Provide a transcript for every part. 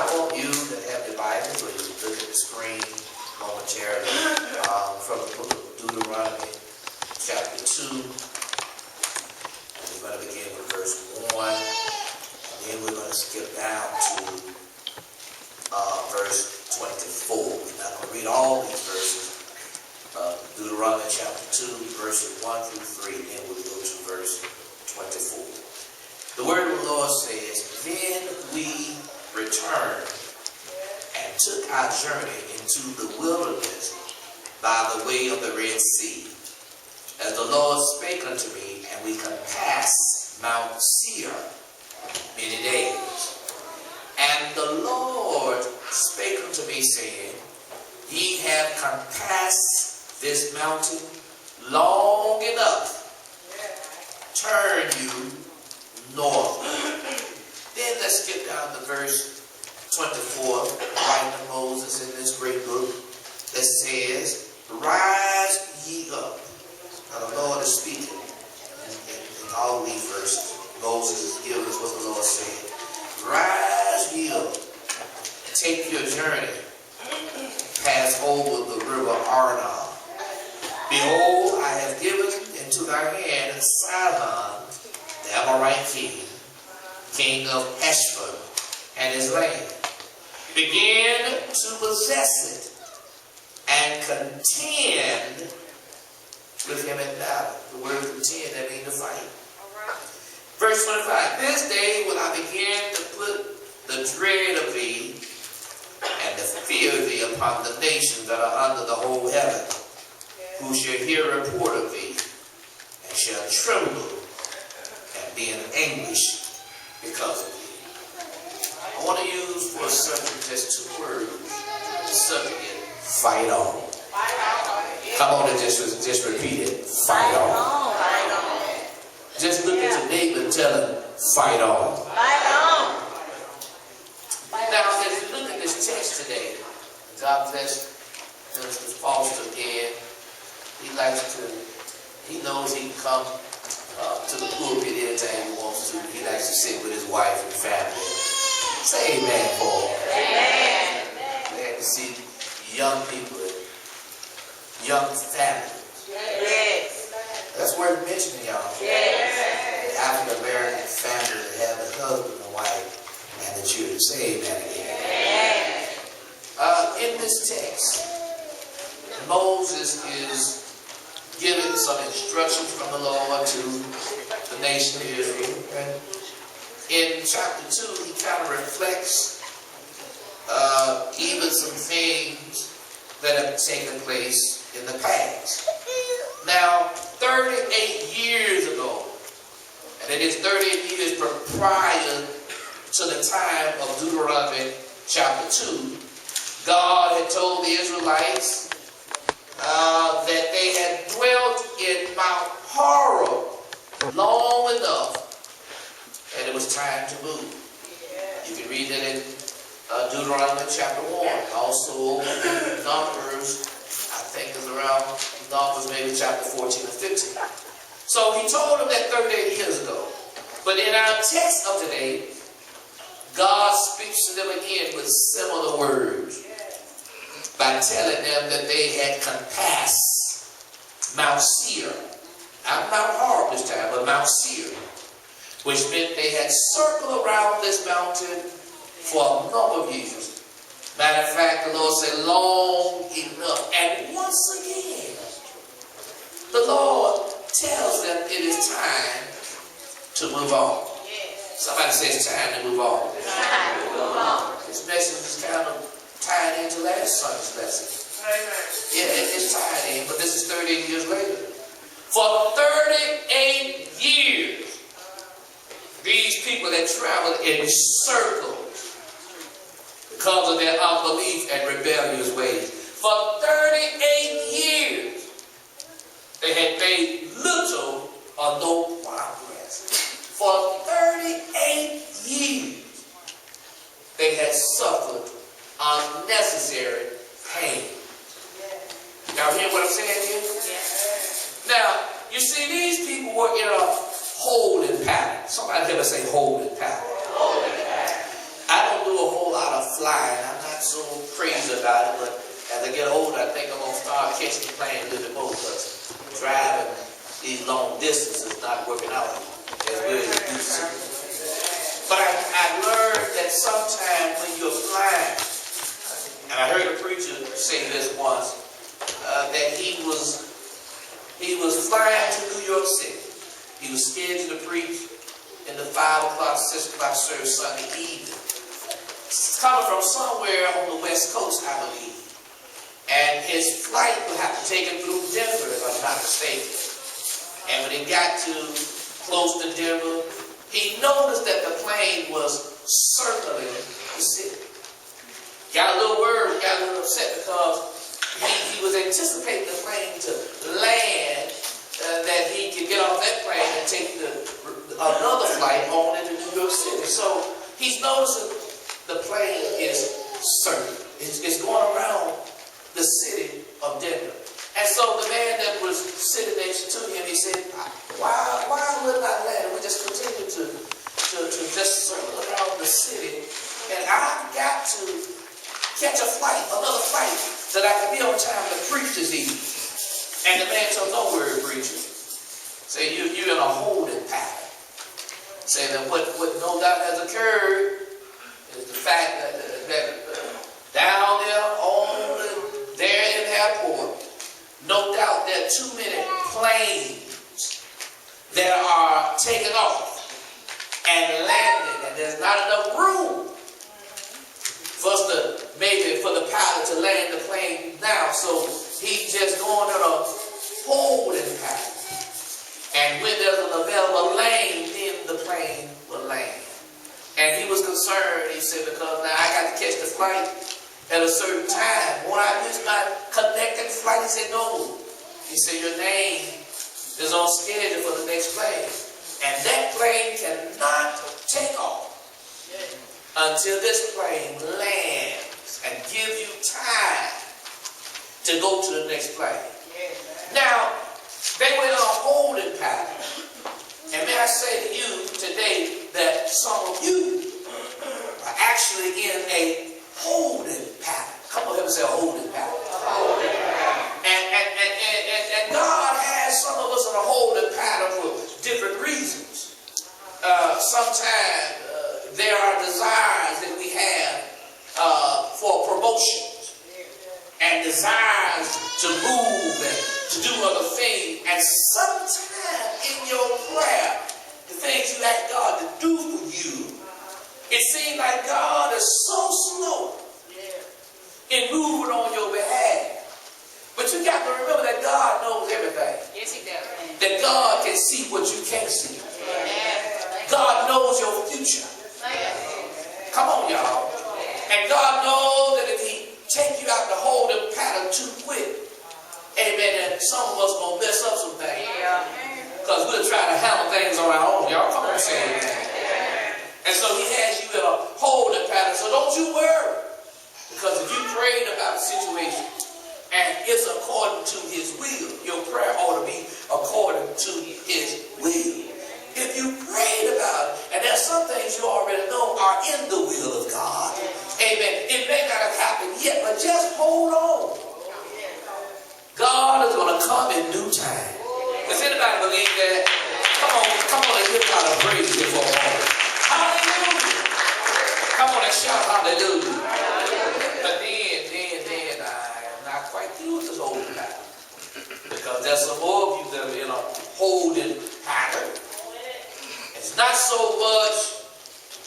I want you to have your Bible, so you look at the screen momentarily from the book of Deuteronomy, chapter 2. We're going to begin with verse 1, and then we're going to skip down to verse 24. We're not going to read all these verses. Deuteronomy chapter 2, verses 1 through 3, then we'll go to verse 24. The word of the Lord says, "Then we returned and took our journey into the wilderness by the way of the Red Sea, as the Lord spake unto me, and we compassed Mount Seir many days. And the Lord spake unto me, saying, Ye have compassed this mountain long enough. Turn you north." Then let's skip down to verse 24, writing of Moses in this great book that says, "Rise ye up." Now the Lord is speaking in all these verses. Moses is giving us what the Lord said. "Rise ye up, take your journey, pass over the river Arnon. Behold, I have given into thy hand Sihon, the Amorite king, king of Heshbon, and his land. Begin to possess it, and contend with him in battle." The word contend, that means to fight. Verse 25, "This day will I begin to put the dread of thee and the fear of thee upon the nations that are under the whole heaven, who shall hear a report of thee, and shall tremble and be in anguish because of thee." I want to use for a subject just two words. The subject is fight on. Come on and just repeat it. Fight on. Just look at your neighbor and tell him, fight on. Now, as you look at this text today, God bless Minister Foster again. He knows he can come to the pulpit anytime he wants to. He likes to sit with his wife and family. Say amen for him. Amen. Glad to see young people, young families. Yes. That's worth mentioning, y'all. Yes. The African American family that have a husband and wife and the children. Say amen again. Yes. In this text, Moses is giving some instructions from the Lord to the nation of Israel. And in chapter 2, he kind of reflects even some things that have taken place in the past. Now, 38 years ago, and it is 38 years prior to the time of Deuteronomy chapter 2, God had told the Israelites that they had dwelt in Mount Horeb long enough, and it was time to move. You can read that in Deuteronomy chapter 1. Also in Numbers, I think it's around Numbers maybe chapter 14 or 15. So he told them that 38 years ago. But in our text of today, God speaks to them again with similar words by telling them that they had compassed Mount Seir. Not Mount Horeb this time, but Mount Seir, which meant they had circled around this mountain for a number of years. Matter of fact, the Lord said, long enough. And once again, the Lord tells them it is time to move on. Somebody says it's time to move on. This message is kind of tied into last Sunday's lesson. Yeah, it's tied in, but this is 38 years later. For 38 years, these people had traveled in circles because of their unbelief and rebellious ways. For 38 years, they had made little or no progress. For 38 years, they had suffered unnecessary pain. Y'all hear what I'm saying here? Now, you see, these people were in a holding pattern. Somebody ever say holding pattern? I don't do a whole lot of flying. I'm not so crazy about it, but as I get older, I think I'm going to start catching the plane a little bit more because driving these long distances is not working out as well as it used to. But I learned that sometimes when you're flying, and I heard a preacher say this once, that he was flying to New York City. He was scheduled to preach in the 5 o'clock, 6 o'clock service Sunday evening. Coming from somewhere on the West Coast, I believe. And his flight would have to take him through Denver, if I'm not mistaken. And when he got to close to Denver, he noticed that the plane was circling the city. Got a little worried, got a little upset because he was anticipating the plane to land, that he could get off that plane and take another flight on into New York City. So he's noticing the plane is circling. It's going around the city of Denver. And so the man that was sitting next to him, he said, why would not land? We just continue to just circle around the city. And I've got to catch a flight, another flight, that I can be on time to preach this evening. And the man told, don't worry, preacher. Say, you're in a holding pattern. Say that what no doubt has occurred is the fact that down there in the airport, no doubt there are too many planes that are taking off and landing, and there's not enough room for the pilot to land the plane now. So he's just going in a holding pattern. And when there's an available lane, then the plane will land. And he was concerned, he said, because now I got to catch the flight at a certain time. When I miss my connecting flight, he said, no. He said, your name is on schedule for the next plane. And that plane cannot take off until this plane lands and gives you time to go to the next plane. Now, they were in a holding pattern. And may I say to you today that some of you are actually in a holding pattern. Come on, let me say a holding pattern. And God has some of us in a holding pattern for different reasons. Sometimes there are desires that we have for promotions and desires to move and to do other things. And sometimes in your prayer, the things you ask God to do for you, it seems like God is so slow in moving on your behalf. But you got to remember that God knows everything. Yes, he does. That God can see what you can't see. God knows your future. Come on, y'all. And God knows that if he take you out the holding pattern too quick, amen, and some of us going to mess up some things. Because we'll try to handle things on our own. Y'all come on, say amen. And so he has you in a holding pattern. So don't you worry. Because if you prayed about a situation and it's according to his will, your prayer ought to be according to his will. If you prayed about it, and there's some things you already know are in the will of God. Amen. It may not have happened yet, but just hold on. God is going to come in due time. Does anybody believe that? Come on and give God a praise for a moment. Hallelujah. Come on and shout hallelujah. But then I am not quite through with this holding pattern. Because there's some more of you that are in a holding pattern. It's not so much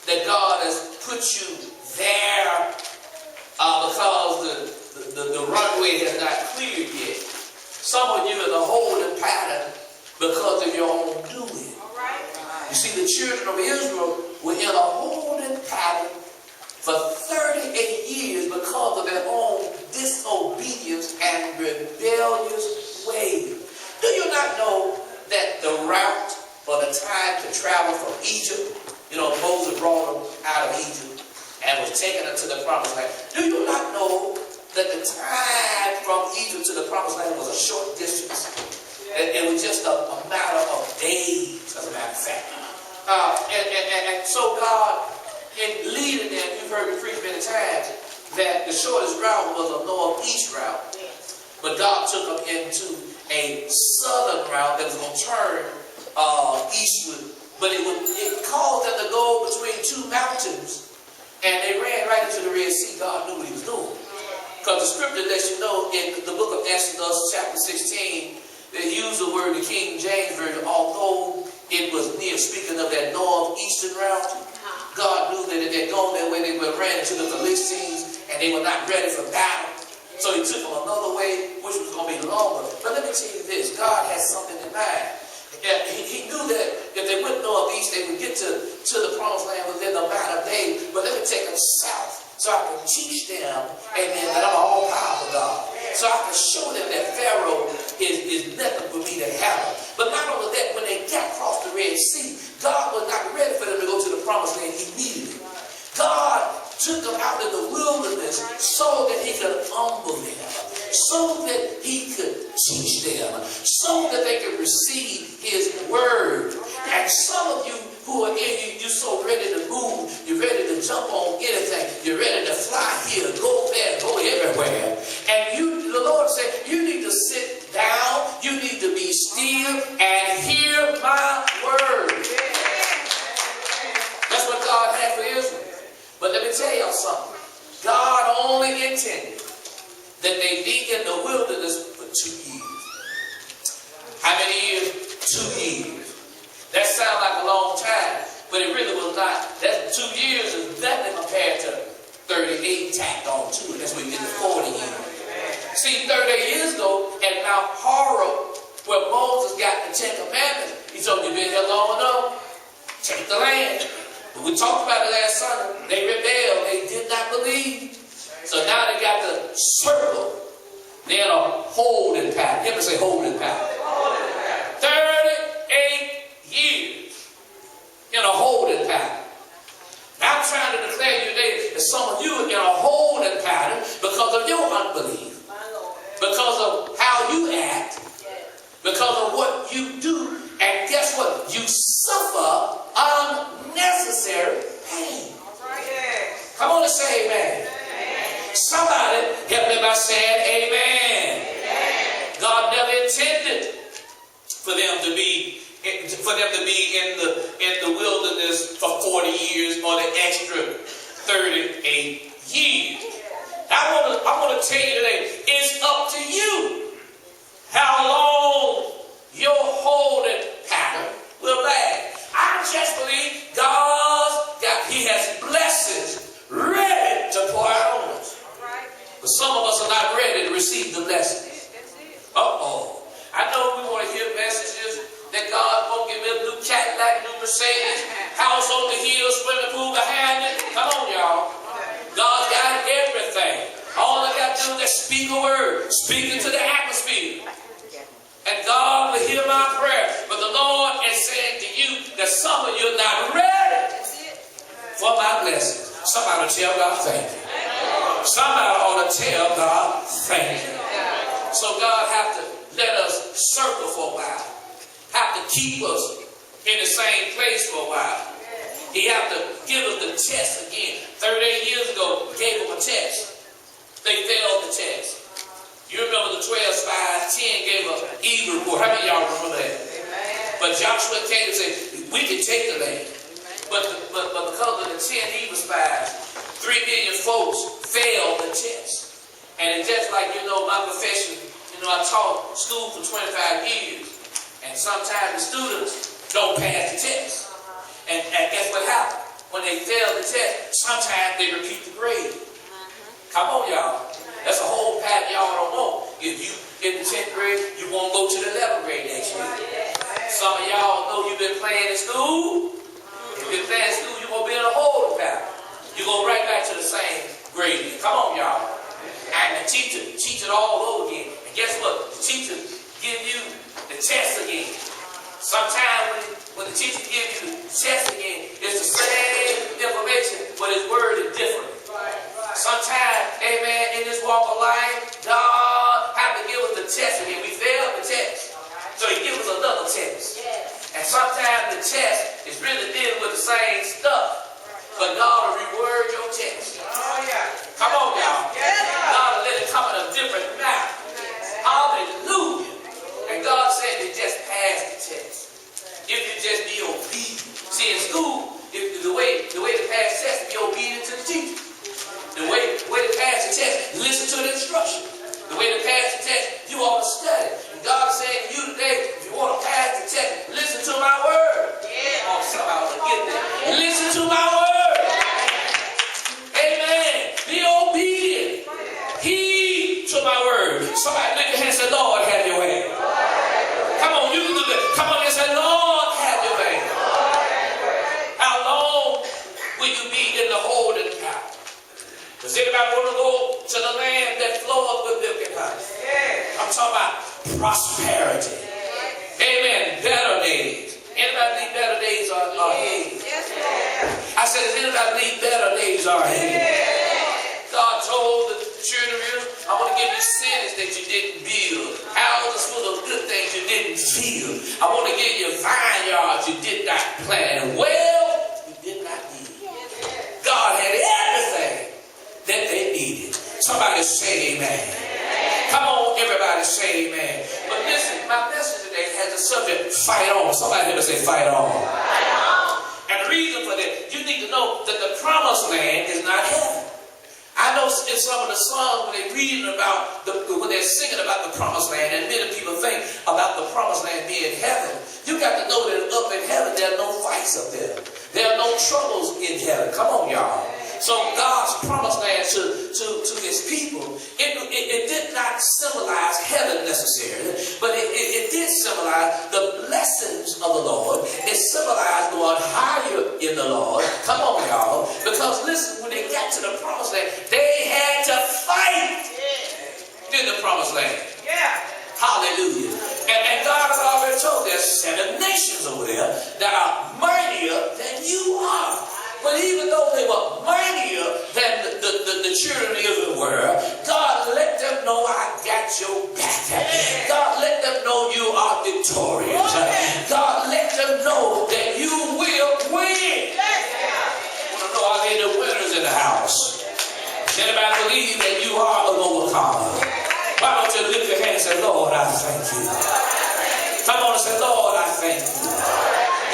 that God has put you there because the runway has not cleared yet. Some of you in a holding pattern because of your own doing. You see, the children of Israel were in a holding pattern for 38 years because of their own disobedience and rebellious ways. Do you not know that the route or the time to travel from Egypt, Moses brought them out of Egypt and was taken into the promised land. Do you not know that the time from Egypt to the promised land was a short distance? It was just a matter of days, as a matter of fact. And so God, in leading them, you've heard me preach many time that the shortest route was a northeast route. But God took them into a southern route that was going to turn eastward. But it caused them to go between two mountains. And they ran right into the Red Sea. God knew what he was doing. Because the scripture lets you know in the book of Exodus chapter 16, they use the word, the King James Version, although it was near, speaking of that northeastern route, God knew that if they'd gone that way, they would have ran into the Philistines, and they were not ready for battle. So he took them another way, which was going to be longer. But let me tell you this, God has something in mind. He knew that if they went northeast, they would get to the promised land within a matter of days. But let me take them south, so I can teach them, amen, that I'm an all-powerful God. So I can show them that Pharaoh is nothing for me to handle. But not only that, when they got across the Red Sea, God was not ready for them to go to the promised land immediately. God took them out in the wilderness so that he could humble them, so that he could teach them, so that they could receive his word. And some of you who are in, you're so ready to move, you're ready to jump on anything, you're ready to fly here, go there, go everywhere. And the Lord said, you need to sit down, you need to be still and hear my word. That's what God had for Israel. But let me tell y'all something. God only intended that they be in the wilderness for 2 years. How many years? 2 years. That sounds like a long time, but it really was not. That 2 years is nothing compared to 38 tacked on to it. That's when we get the 40 years. See, 38 years ago at Mount Horeb, where Moses got the 10 Commandments, he told you, been here long enough, take the land. But we talked about it last Sunday. They rebelled. They did not believe. So now they got the circle. They're in a holding pattern. Everybody say holding pattern. 38 years in a holding pattern. Now I'm trying to declare to you today that some of you are in a holding pattern because of your unbelief. Because of how you act. Because of what you do. And guess what? You suffer unnecessary pain. Come on and say amen. Somebody help me by saying amen. God never intended for them to be in the wilderness for 40 years or the extra 38 years. I want to tell you today, it's up to you how long your holding pattern will last. I just believe He has blessings ready to pour out on us. But some of us are not ready to receive the blessings. I know we want to hear messages that God won't give me a new Cadillac, new Mercedes, house on the hill, swimming pool behind it. Come on, y'all. God got everything. All I got to do is speak a word, speak into the atmosphere. And God will hear my prayer. But the Lord is saying to you that some of you are not ready for my blessings. Somebody tell God thank you. Somebody ought to tell God thank you. So God have to let us circle for a while. Have to keep us in the same place for a while. He have to give us the test again. 38 years ago, he gave them a test. They failed the test. You remember the 12 spies, 10 gave an evil report. How many of y'all remember that? But Joshua came and said, we can take the land. But because of the 10 evil spies, 3 million folks failed the test. And it's just like, my profession, I taught school for 25 years. And sometimes the students don't pass the test. And guess what happened? When they fail the test, sometimes they repeat the grade. Come on, y'all. That's a whole pattern y'all don't want. If you in the 10th grade, you won't go to the 11th grade next year. Some of y'all know you've been playing in school. If you've been playing in school, you're going to be in a holding pattern. You go right back to the same grade. Come on, y'all. And the teacher teach it all over again. And guess what? The teacher give you the test again. Sometimes when the teacher gives you the test again, it's the same information, but his word is different. Sometimes, amen, in this walk of life, God have to give us the test again. We failed the test. So he gives us another test. And sometimes the test is really dealing with the same stuff. But God will reword your test. Anybody want to go to the land that floweth with milk and honey? I'm talking about prosperity. Amen. Better days. Anybody need better days are ahead? I said, does anybody need better days are ahead? God told the children of Israel, I want to give you cities that you didn't build, houses full of good things you didn't feel. I want to give you vineyards you did not plant. Well, you did not need. God had everything that they needed. Somebody say amen. Come on, everybody say amen. But listen, my message today has the subject, fight on. Somebody ever say fight on. Fight on. And the reason for that, you need to know that the promised land is not heaven. I know in some of the songs when they're reading about, when they're singing about the promised land, and many people think about the promised land being heaven. You got to know that up in heaven, there are no fights up there. There are no troubles in heaven. Come on, y'all. So God's promised land to his people, it did not symbolize heaven necessarily, but it did symbolize the blessings of the Lord. It symbolized going higher in the Lord. Come on, y'all. Because listen, when they got to the promised land, they had to fight in the promised land. Yeah. Hallelujah. And God has already told there's 7 nations over there that are mightier than you are. But even though they were mightier than the children of Israel were, God let them know I got your back. God let them know you are victorious. God let them know that you will win. I want to know, are there the winners in the house? Anybody believe that you are an overcomer? Why don't you lift your hand and say, Lord, I thank you. Come on and say, Lord, I thank you.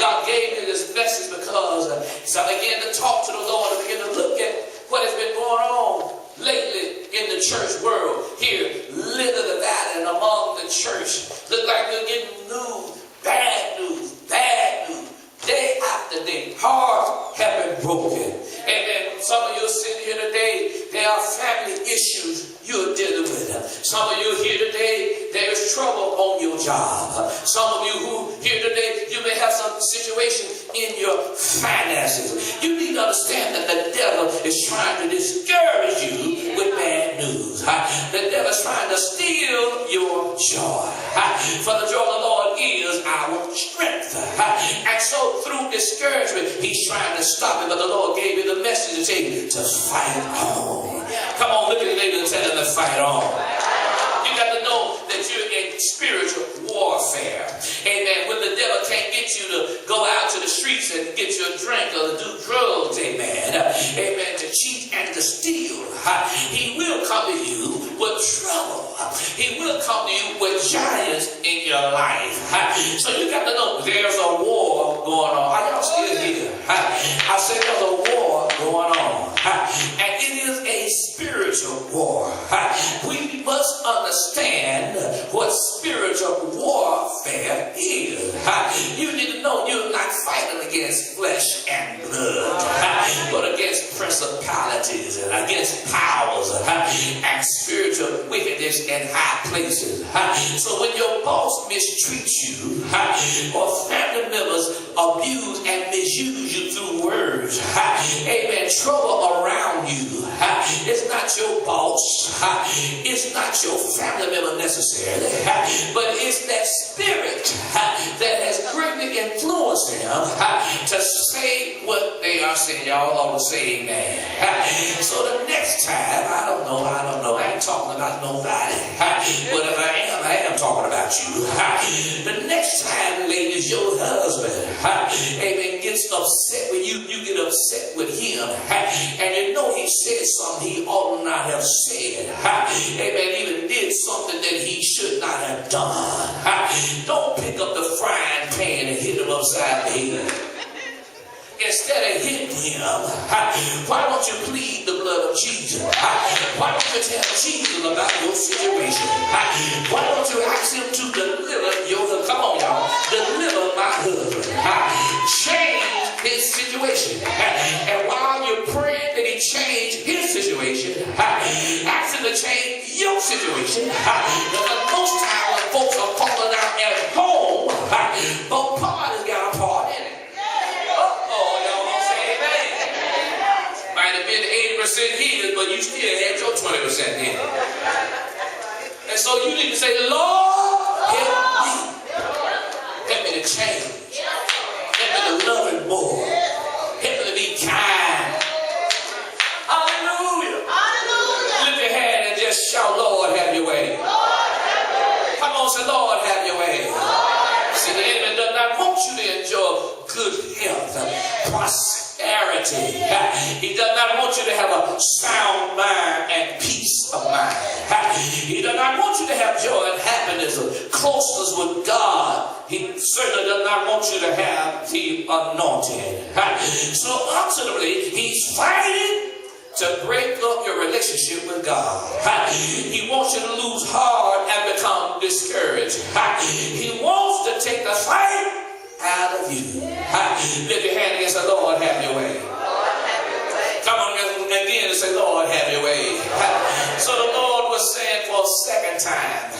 God gave me this message because as I began to talk to the Lord and begin to look at what has been going on lately in the church world here, little divided and among the church. Look like we're getting news, bad news, day after day. Hearts have been broken. Amen. Some of you are sitting here today, there are family issues you're dealing with. Some of you here today, there is trouble on your job. Some of you who here today, you may have some situation in your finances. You need to understand that the devil is trying to discourage you with bad news. The devil is trying to steal your joy. For the joy of the Lord is our strength. And so through discouragement, he's trying to stop it. But the Lord gave me the message to tell you to fight on. Come on, look at the neighbor and tell them to fight on. You got to know that you're in spiritual warfare. Amen. When the devil can't get you to go out to the streets and get you a drink or to do drugs, amen. Amen. To cheat and to steal. He will come to you with trouble. He will come to you with giants in your life. So you got to know there's a war going on. Are y'all still here? I said there's a war going on. And it is a spiritual war. We must understand what spiritual warfare is. You need to know you're not fighting against flesh and blood, but against principalities and against powers and spiritual wickedness in high places. So when your boss mistreats you or family members abuse and misuse you through words, amen, trouble around you, it's not your boss, it's not your family member necessarily, but it's that spirit that has greatly influenced them to say what they are saying. Y'all ought to say amen. So the next time, I don't know, I ain't talking about nobody, but if I am talking about you. The next time, ladies, your husband, amen, gets upset with you, you get upset with him, and you know he said something he ought not have said, amen, even did something that he should not have done. Don't pick up the frying pan and hit him upside the head. Instead of hitting him, why don't you plead the blood of Jesus? Why don't you tell Jesus about your situation? Why don't you ask him to deliver your husband? Come on, y'all. Deliver my husband. Change his situation. And while you're praying that he change his situation, ask him to change your situation. Because most times when folks are falling out at home, both parties got a part in it. 80% 80% his, but you still had your 20% in it. And so you need to say, Lord, help me. Help me to change. Help me to love him more. Help me to be kind. Hallelujah. Hallelujah. Lift your hand and just shout, Lord, have your way. Come on, say, Lord, have your way. See, the enemy does not want you to enjoy good health, prosperity. He does not want you to have a sound mind and peace of mind. He does not want you to have joy and happiness or closeness with God. He certainly does not want you to have the anointing. So ultimately, he's fighting to break up your relationship with God. He wants you to lose heart and become discouraged. He wants to take the fight out of you. Lift your hand against the Lord, have your way. Come on again and say, Lord, have your way. So the Lord was saying for a second time,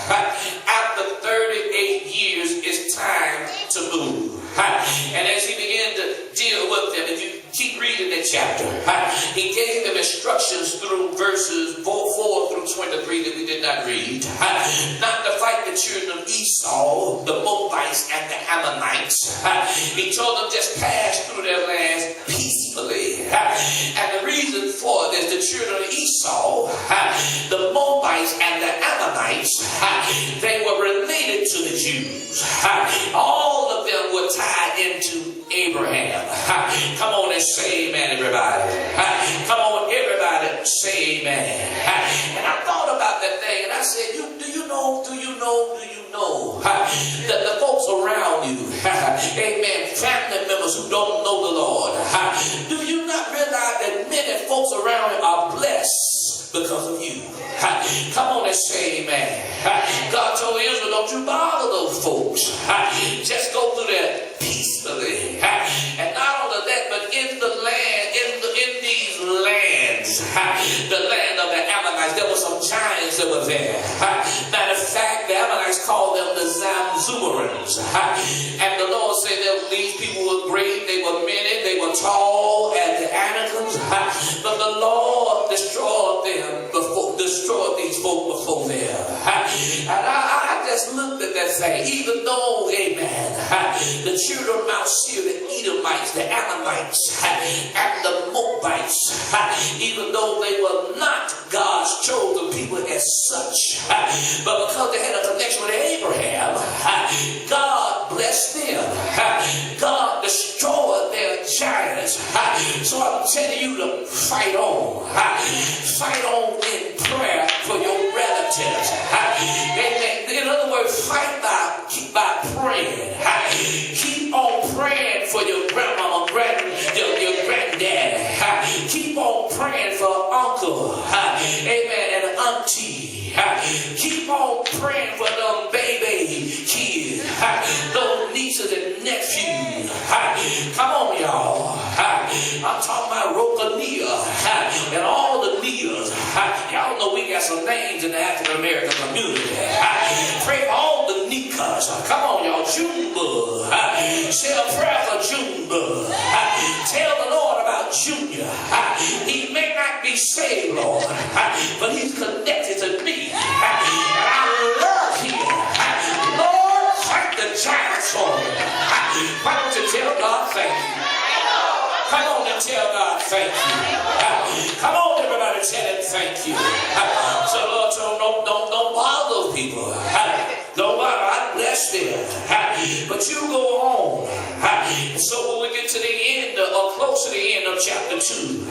after 38 years, it's time to move. And as he began to deal with them, if you keep reading the chapter, he gave them instructions through verses 4 through 23 that we did not read. Not to fight the children of Esau, the Moabites, and the Ammonites. He told them just pass through their lands peacefully. And the reason for this, the children of Esau, the Moabites, and the Ammonites, they were related to the Jews. All of them were tied into Abraham. Come on and say amen, everybody. Come on, everybody, say amen. And I thought about that thing and I said, do you know that the folks around you, amen, family members who don't know the Lord, do you not realize that many folks around you are blessed because of you? Come on and say amen. God told Israel, don't you bother those folks. Just go through there peacefully. And not only that, but in the land, in these lands, the land of the Ammonites, there were some giants that were there. Matter of fact, the Ammonites called them the Zamzumarims. And the Lord said that these people were great, they were many, they were tall as the Anakims. But the Lord destroyed these folk before them. And I just looked at that thing, even though, amen, the children of Mount Seir, the Edomites, the Ammonites, and the Moabites, even though they were not God's chosen people as such, but because they had a connection with Abraham, God blessed them. God destroyed their giants. So I'm telling you to fight on. Fight on in prayer for your relatives. Amen. In other words, fight by praying. Keep on praying for your grandmama, your granddaddy. Keep on praying for uncle, amen, and auntie. Keep on praying for them baby kids, those nieces and nephews. Come on, y'all. I'm talking about Rokhania and all the Nias. Y'all know we got some names in the African American community. Pray for all the Nikas. Come on, y'all. Junebug. Say a prayer for Junebug. Tell the Lord about Junior. He may not be saved, Lord, but he's connected to me. And I love him. Lord, fight the giants for me. Why don't you tell God thank you? Come on and tell God thank you. Come on, everybody, tell him thank you. So Lord told him, don't bother those people. Don't bother, I bless them. But you go on. So when we get to the end, or close to the end of chapter 2,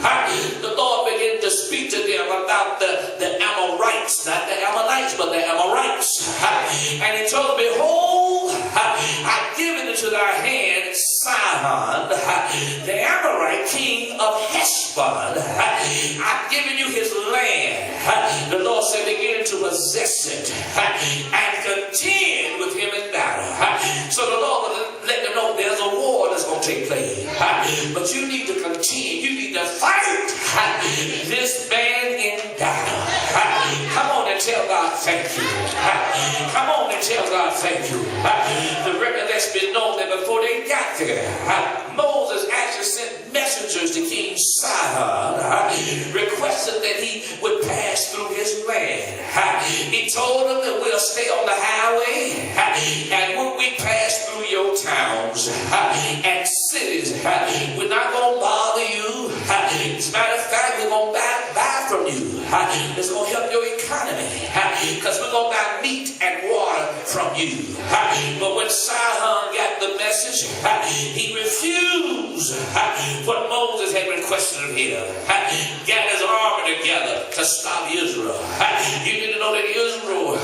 the Lord began to speak to them about the Amorites, not the Ammonites, but the Amorites. And he told them, behold, I've given into thy hand Sihon, the Amorite king of Heshbon. I've given you his land. The Lord said, begin to possess it and contend with him in battle. So the Lord will let them know there's a war that's going to take place. But you need to contend. You need to fight this man in battle. Come on and tell God thank you. Come on and tell God thank you. The record lets me know that before they got there, Moses actually sent messengers messengers to King Sihon, requested that he would pass through his land. He told them that we'll stay on the highway, and when we pass through your towns and cities, we're not going to bother you. As a matter of fact, we're going to buy from you. It's going to help your economy, because we're going to buy meat and water from you. But when Sihon got the message, he refused what Moses had requested of him. Got his army together to stop Israel. You need to know that Israel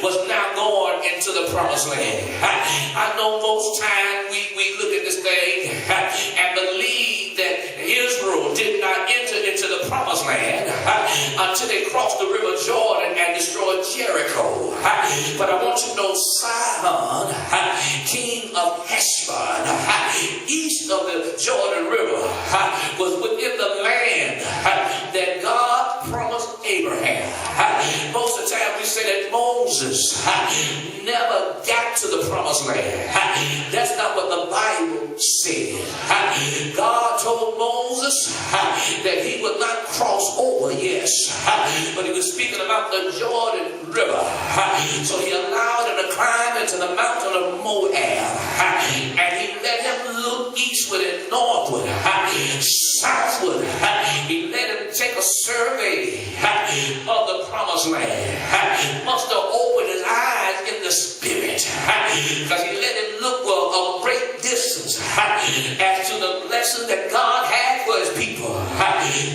was now going into the promised land. I know most times we look at this thing and believe that Israel did not enter into the promised land until they crossed the river Jordan and destroyed Jericho. But I want you to know Sihon, king of Heshbon, east of the Jordan River, was within the land that God promised Abraham. Most of the time we say that Moses never got to the promised land. That's not what the Bible said. God told Moses that he would not cross over, yes, but he was speaking about the Jordan River. So he allowed him to climb into the mountain of Moab, and he let him look eastward and northward, southward. He let him take a survey of the promised land. Must have opened his eyes in the spirit, because he let him look a great distance as to the blessing that God had for his people.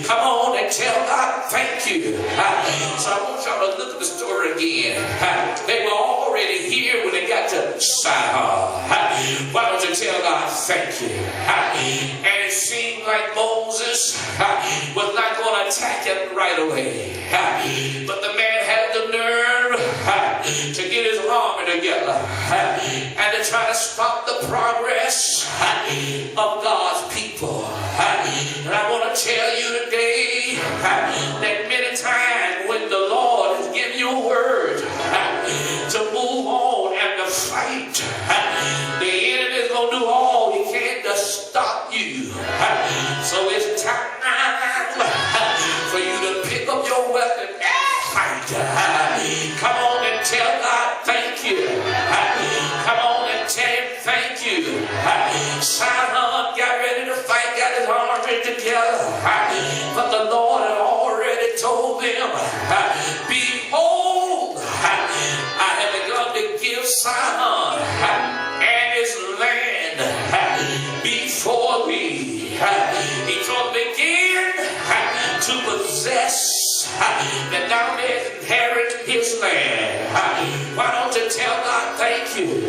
Come on and tell God thank you. So I want y'all to look at the story again. They were already here when they got to Sihon. Why don't you tell God thank you? And it seemed like Moses was not going to attack him right away. But the man had the nerve to get his army together and to try to stop the progress of God's people. And I want to tell you today that many times when the Lord has given you a word to move on and to fight, the enemy is going to do all he can to stop you. So it's time for you to pick up your weapon and fight. Come on and tell God thank you. Come on and tell him thank you. Sihon got ready to fight, got his army together, but the Lord had already told them, behold, I have begun to give Sihon and his land before thee. He told them again to possess that thou mayest inherit his land. Why don't you tell God thank you?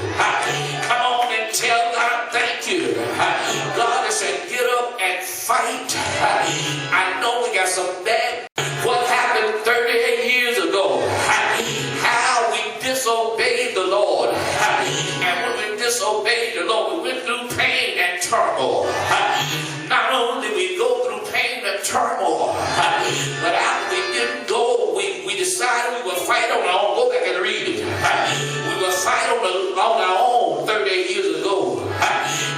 Come on and tell God thank you. God has said get up and fight. I know we got some bad. What happened 38 years ago? How we disobeyed the Lord. And when we disobeyed the Lord, we went through pain and turmoil. Not only did we go through pain and turmoil, but after we didn't go, we decided we would fight on our own. Go back and read it. We would fight on our own 38 years ago.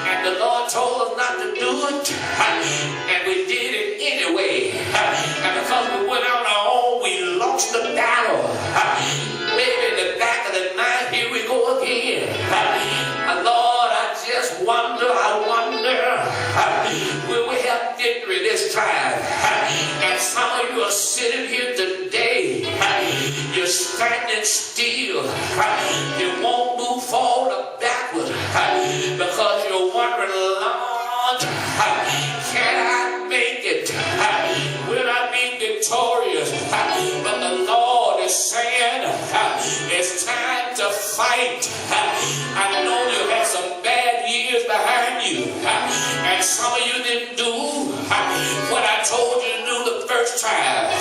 And the Lord told us not to do it. And we did it anyway. And because we went on our own, we lost the battle. Maybe in the back of the night, here we go again. Lord, I just wonder, will we have victory this time? And some of you are sitting here today, you're standing still. You won't move forward or backward because you're wondering, Lord, can I make it? Will I be victorious? But the Lord is saying, it's time to fight. I know you had some bad years behind you, and some of you didn't do what I told you to do the first time.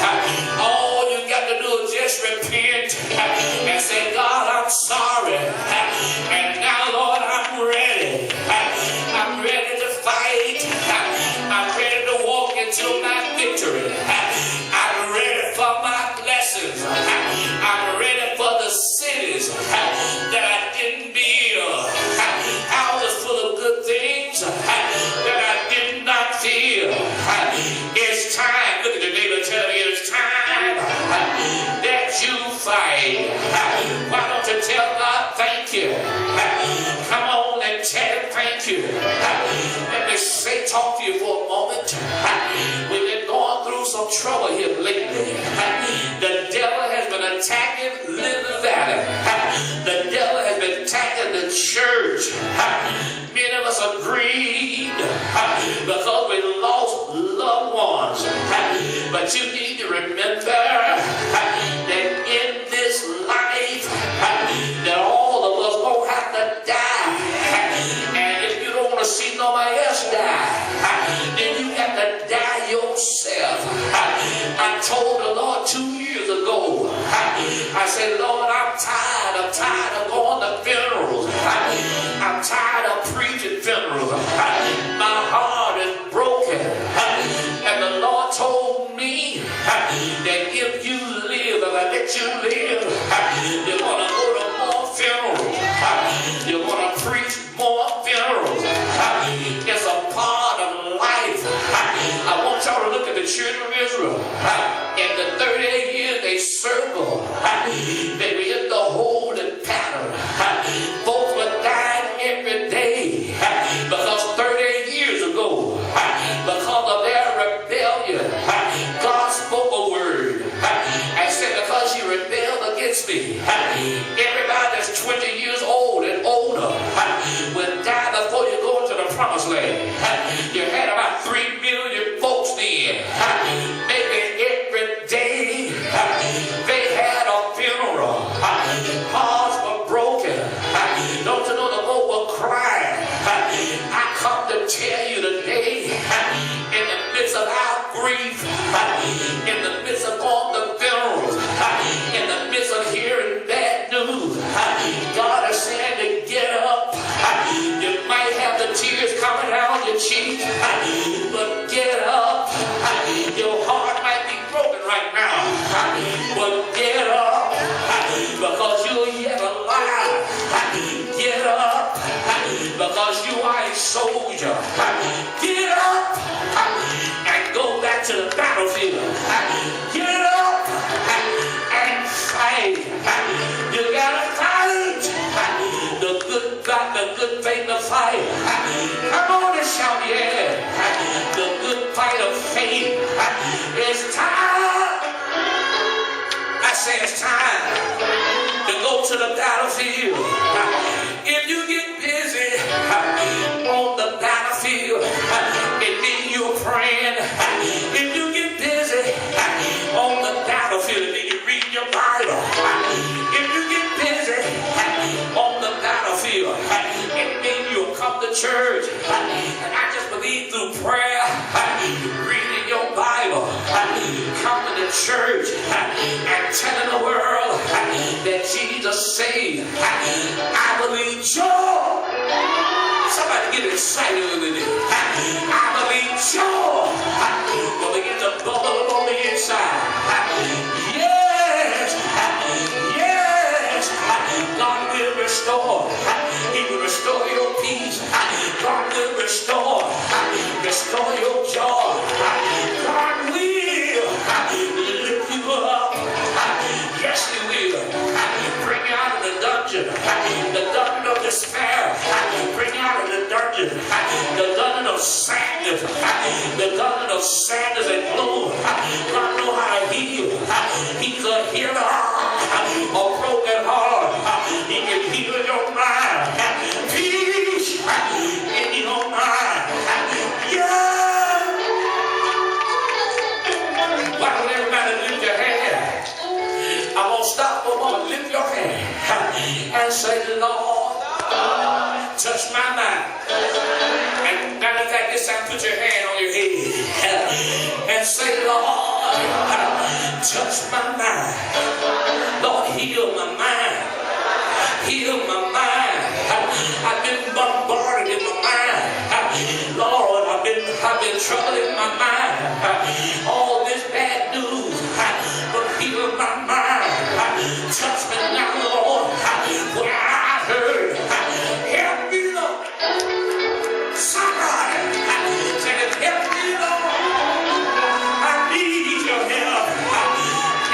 All you got to do is just repent and say, God, I'm sorry. And now, Lord, I'm ready. I'm ready to fight. I'm ready to walk into my victory. I'm ready for my blessings. I'm ready for the cities that I didn't build. Houses full of good things that I did not feel. thank you. Come on and tell him thank you. Let me talk to you for a moment. We've been going through some trouble here lately. The devil has been attacking Little Valley. The devil has been attacking the church. Many of us are grieved because we lost loved ones. But you need to remember that in this life, that all of us gonna have to die. And if you don't want to see nobody else die, then you have to die yourself. I told the Lord 2 years ago, I said, Lord, I'm tired of going to funerals. I'm tired of preaching funerals. My heart is broken. And the Lord told me that if you live, if I let you live, you're going to go to more funerals. You're going to preach more funerals. It's a part of life. I want y'all to look at the children of Israel. In the 38 years they circled, they were in the holding pattern. Folks were dying every day because 38 years ago, because of their rebellion, God spoke a word and said, because you rebelled against me, everybody that's 20 years old and older will die before you go into the promised land. You had about 3 million folks then. Maybe every day they had a funeral. Hearts were broken. Don't you know the folk were crying? I come to tell you today, in the midst of our grief, in the midst of all the funerals, in the midst of hearing bad news, God is saying to get up. You might have the tears coming down your cheeks, but get up. Your heart might be broken right now, but get up, because you're yet alive. Get up, because you are a soldier. Get up and go back to the battlefield. Get up and fight. You gotta fight the good fight, the good faith of fight. Come on and shout, yeah. The good fight of faith. It's time. I say it's time to go to the battlefield. If you get busy on the battlefield, it means you're praying. If you get busy on the battlefield, it means you read your Bible. If you get busy on the battlefield, it means you'll come to church. And I just believe through prayer, reading your Bible, coming to church, and telling the world that Jesus saved. I believe joy. Somebody get excited with it. I believe joy will begin to bubble on the inside. Yes, yes, God will restore. He will restore your peace. God will restore your joy. God will lift you up. Yes, He will. Bring you out of the dungeon of despair. Bring you out of the dungeon of sadness, and gloom. God knows how to heal. He's a healer of broken heart. He can heal your mind. Peace in your mind. Yeah. Why don't everybody lift your hand? I'm going to stop for a moment. Lift your hand and say, Lord, touch my mind. And matter of fact, this time put your hand on your head and say, Lord, touch my mind. Lord, heal my mind. Heal my mind. I've been bombarded in my mind. Lord, I've been troubled in my mind. All this bad news, but heal my mind. Touch me now, Lord, where I heard. Help me, Lord. Somebody said, help me, Lord. I need your help.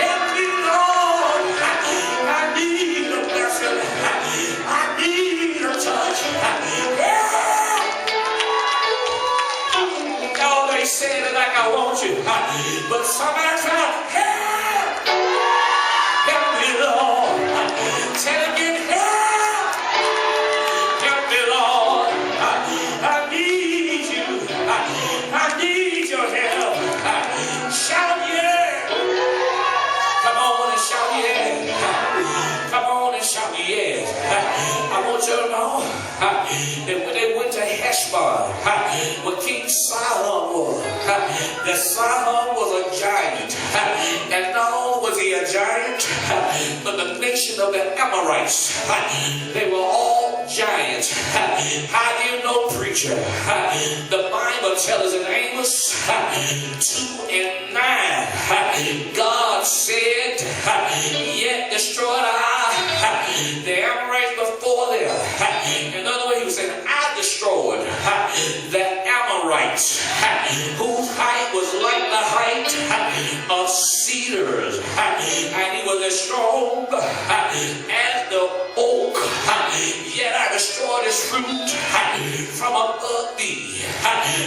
Help me, Lord. I need your blessing. I to know that when they went to Heshbon, where King Sihon was, that Sihon was a giant. And not only was he a giant, but the nation of the Amorites, they were all giants. How do you know, preacher? The Bible tells us in Amos 2:9, God said, yet destroyed I the Amorites before them. In other words, he was saying, I destroyed the Amorites, whose height was like the height of cedars, and he was as strong as the oak. Yet I destroyed his fruit from above thee.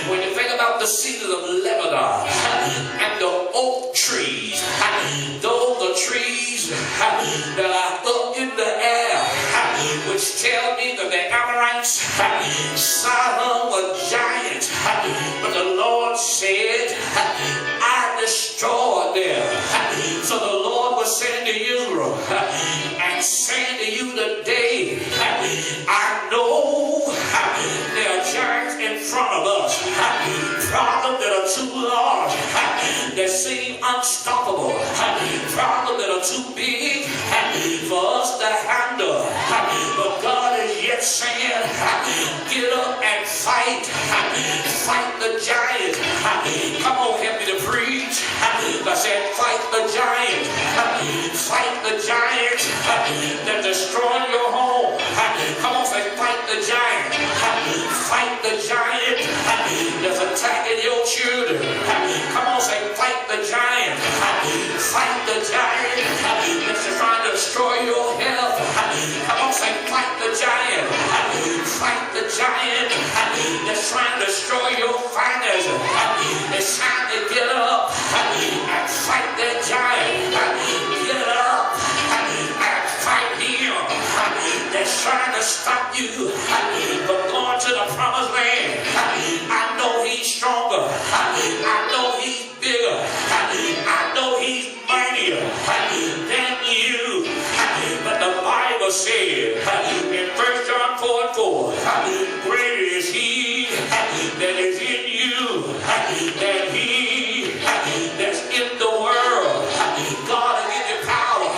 When you think about the cedars of Lebanon and the oak trees, those are trees that are up in the air, which tell me that the Amorites, Sihon was giant, but the Lord said, I destroyed them. So the Lord was saying to Israel, and saying to you today, I know there are giants in front of us, problems that are too large, that seem unstoppable, problems that are too big for us to handle. But God is yet saying, get up and fight. Fight the giant. Come on, help me to preach. I said, fight the giant. Fight the giant that destroyed your home. Come on, say, fight the giant. Fight the giant that's attacking your children. Come on, say, fight the giant. Fight the giant that's trying to destroy your health. Come on, say, fight the giant. Fight the giant that's trying to destroy your finances. It's time to get up and fight that giant. Get up and fight him that's trying to stop you from going to the promised land. I know he's stronger. I know he's bigger. I know he's mightier than you. But the Bible said in 1 John 4:4, greater is he that is in you than he that's in the world. God will give you power.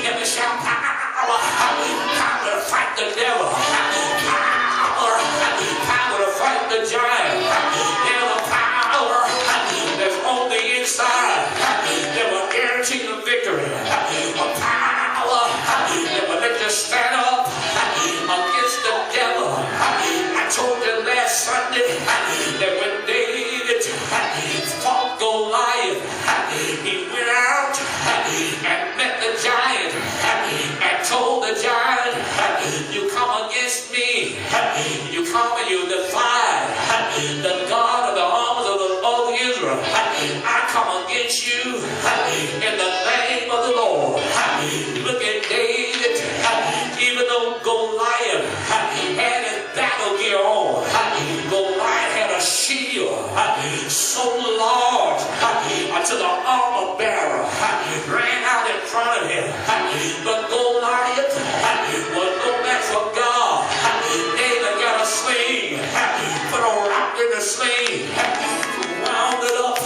Give me some power. Power to fight the devil. Power to fight the giant. There's a power that's on the inside that will guarantee the victory. A power that will let you stand up against the devil. I told you last Sunday that when David fought Goliath, he went out and met the giant and told the giant, you come against me, you come and you defy the God of the arms of Israel. I come against you in the name of the Lord. Look at David, even though Goliath had his battle gear on, Goliath had a shield so large until the armor bearer ran out in front of him. But Goliath was no match for God. David got a sling, put a rock in the sling, wound it up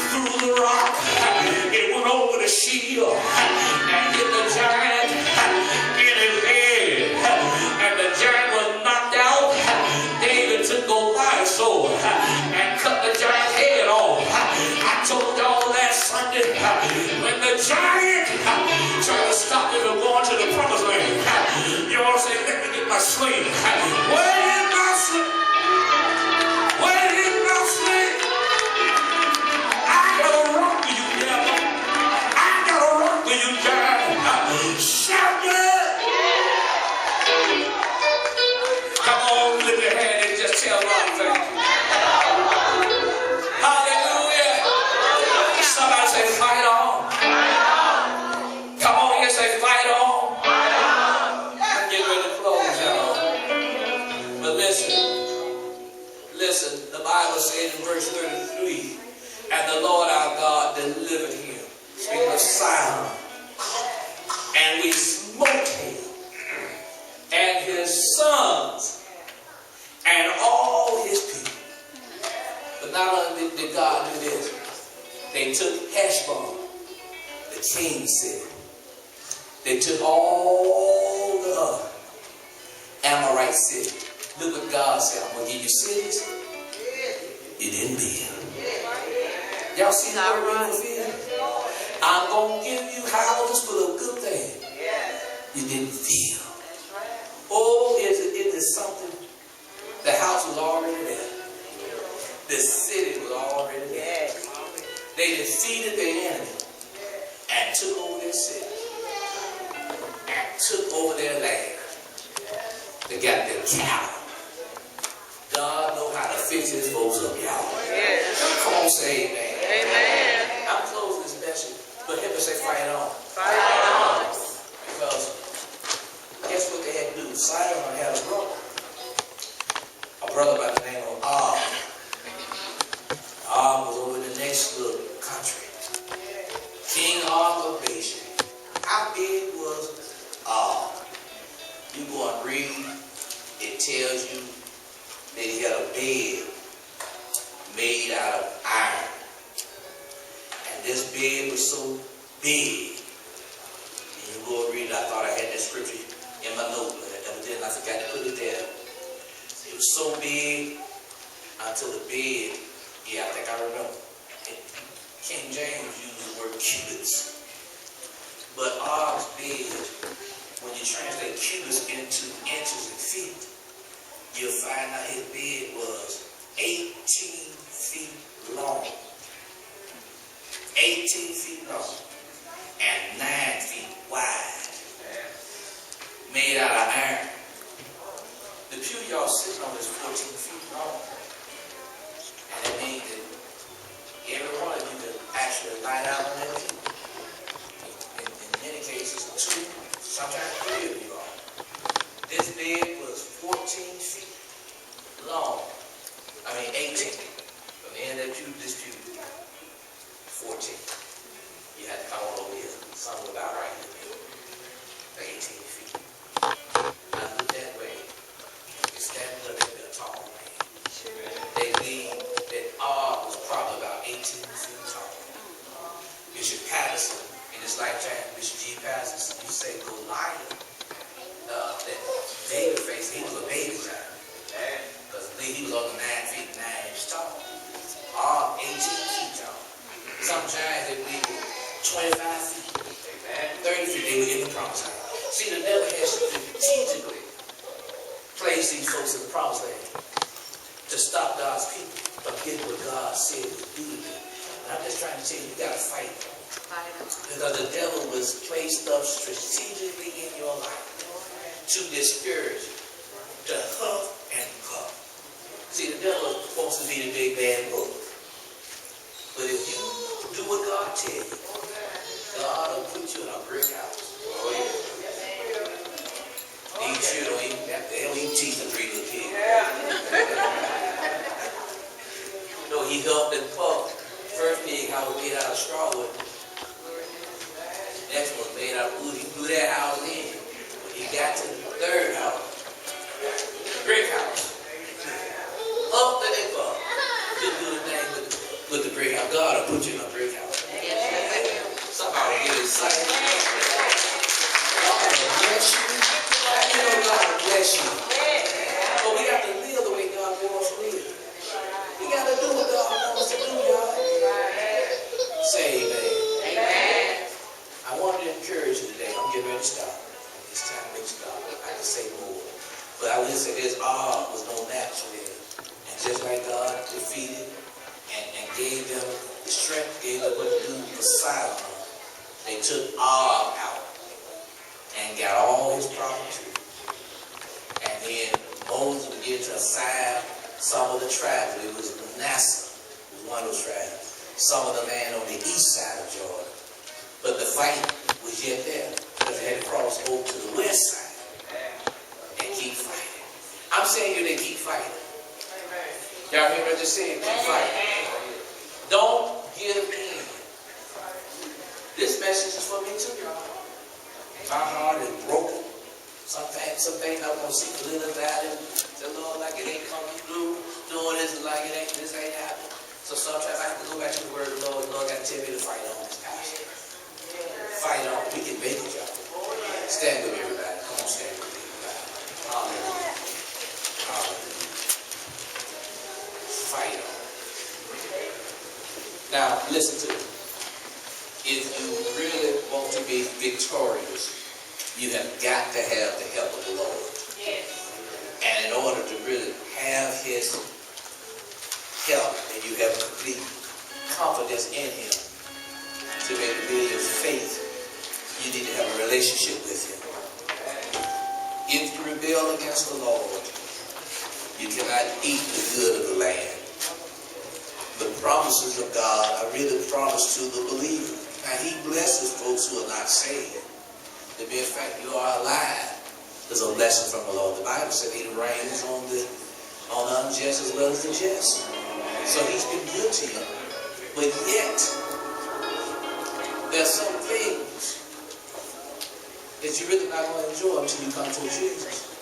through the rock. It went over the shield and hit the giant in his head. And the giant was knocked out. David took Goliath's sword and cut the giant's head off. I told y'all last Sunday, when the giant tried to stop you from going to the promised land, you all say, let me get my sling. Where is my sling? Where is my sling? I gotta rock with you, devil. I gotta rock with you, giant. Shout it! Come on, lift your hand and just tell God thank you. Hallelujah. Somebody say, fight on. Come on, you say, fight on. I'm getting ready to close, y'all. But listen, the Bible said in verse 33, and the Lord our God delivered him. Speaking of Sihon. And we king city. They took all the other Amorite cities. Look what God said. I'm going to give you cities you didn't build. Y'all see how it fulfilled? I'm going to give you houses full of good things you didn't feel. Oh, it is something. The house was already there. The city was already there. They defeated their enemy and took over their city and took over their land. They got their cattle. God knows how to fix his folks up, y'all. Come on, say amen. Amen. I'm closing this message, but help me say fight on. Fight on. Because guess what they had to do? Simon had a brother by the name of Og. Og was over in the next little country. King Og of Bashan. How big was Og? You go and read, it tells you that he had a bed made out of iron. And this bed was so big. And you go and read it. I thought I had that scripture in my note, but then I forgot to put it there. It was so big until the bed, I think I remember. King James used the word cubits. But Og's bed, when you translate cubits into inches and feet, you'll find out his bed was 18 feet long. 18 feet long. And 9 feet wide. Made out of iron. The pew y'all sitting on is 14 feet long. And that means that every one of you could actually lie down on that pew. In many cases, 2, sometimes 3 of you are. This bed was 14 feet long. 18. From the end of that pew to this pew, 14. You had to come on over here. Something about right here. 18 feet. I look that way. You stand up and be a tall man. They believe that Og was probably about 18 feet tall. Bishop Patterson, in his lifetime, Bishop G. Patterson, you say Goliath, that David faced, he was a baby giant. Because he was over 9 feet 9 inches tall. Og 18 feet tall. Some giants they believe were 25 feet. 30 feet, they were in the promised land. See, the devil has strategically placed these folks in the promised land to stop God's people from getting what God said to do to them. And I'm just trying to tell you, you got to fight. Because the devil was placed up strategically in your life to discourage you, to huff and puff. See, the devil wants to be the big bad bull. But if you do what God tells you, God will put you in a brick house. Oh, yeah. These children they don't even teach the 3 little kids. No, he helped and puffed. First big house was made out of straw wood. Next one was made out of wood. He blew that house in. When he got to the 3rd house, brick house. Up and they puffed. Didn't do the thing with the brick house. God will put you in a brick house. Somebody get excited. God will bless you. You know God will bless you. But we got to live the way God wants us to live. We got to do what God wants us to do, y'all. Say amen. Amen. I wanted to encourage you today. I'm getting ready to stop. It's time to make stop. I can say more. But I will say this, Og was no match for them. And just like God defeated and gave them the strength, gave them what to do for silence, they took Og out and got all his property. And then Moses began to assign some of the tribes. It was Manasseh, was one of those tribes. Some of the land on the east side of Jordan. But the fight was yet there because they had to cross over to the west side and keep fighting. I'm saying you, they keep fighting. Y'all hear what I just said? Keep fighting. Don't give in. This message is for me too, y'all. My heart is broken. Some things I want to see for little value. The Lord, like it ain't coming through. Doing this like it ain't, this ain't happening. So sometimes I have to go back to the word of the Lord. The Lord got to tell me to fight on this pastor. Stand with me, everybody. Come on, stand with me, everybody. Hallelujah. Hallelujah. Fight on. Now, listen to me. If you really want to be victorious, you have got to have the help of the Lord. Yes. And in order to really have his help, and you have complete confidence in him, to make a build your faith, you need to have a relationship with him. If you rebel against the Lord, you cannot eat the good of the land. The promises of God are really promised to the believer. Now, he blesses folks who are not saved. The mere fact you are alive is a blessing from the Lord. The Bible said he reigns on the unjust as well as the just. So he's been good to you. But yet, there's some things that you're really not going to enjoy until you come to Jesus.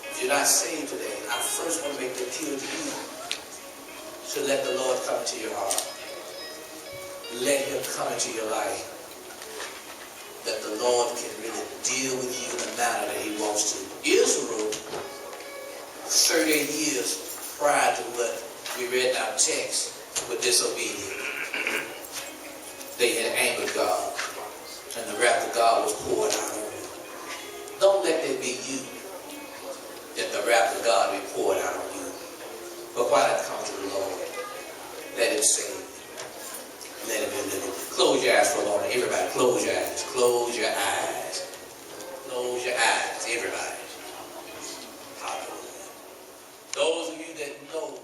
If you're not saved today, I first want to make the appeal to you to let the Lord come into your heart. Let him come into your life. That the Lord can really deal with you in the manner that he wants to. Israel, 38 years prior to what we read in our text, were disobedient. They had angered God, and the wrath of God was poured out on them. Don't let that be you, that the wrath of God be poured out on you. But why not come to the Lord? Let him save you. Let him deliver. Close your eyes for a moment. Everybody, close your eyes. Close your eyes. Close your eyes. Everybody. Hallelujah. Those of you that know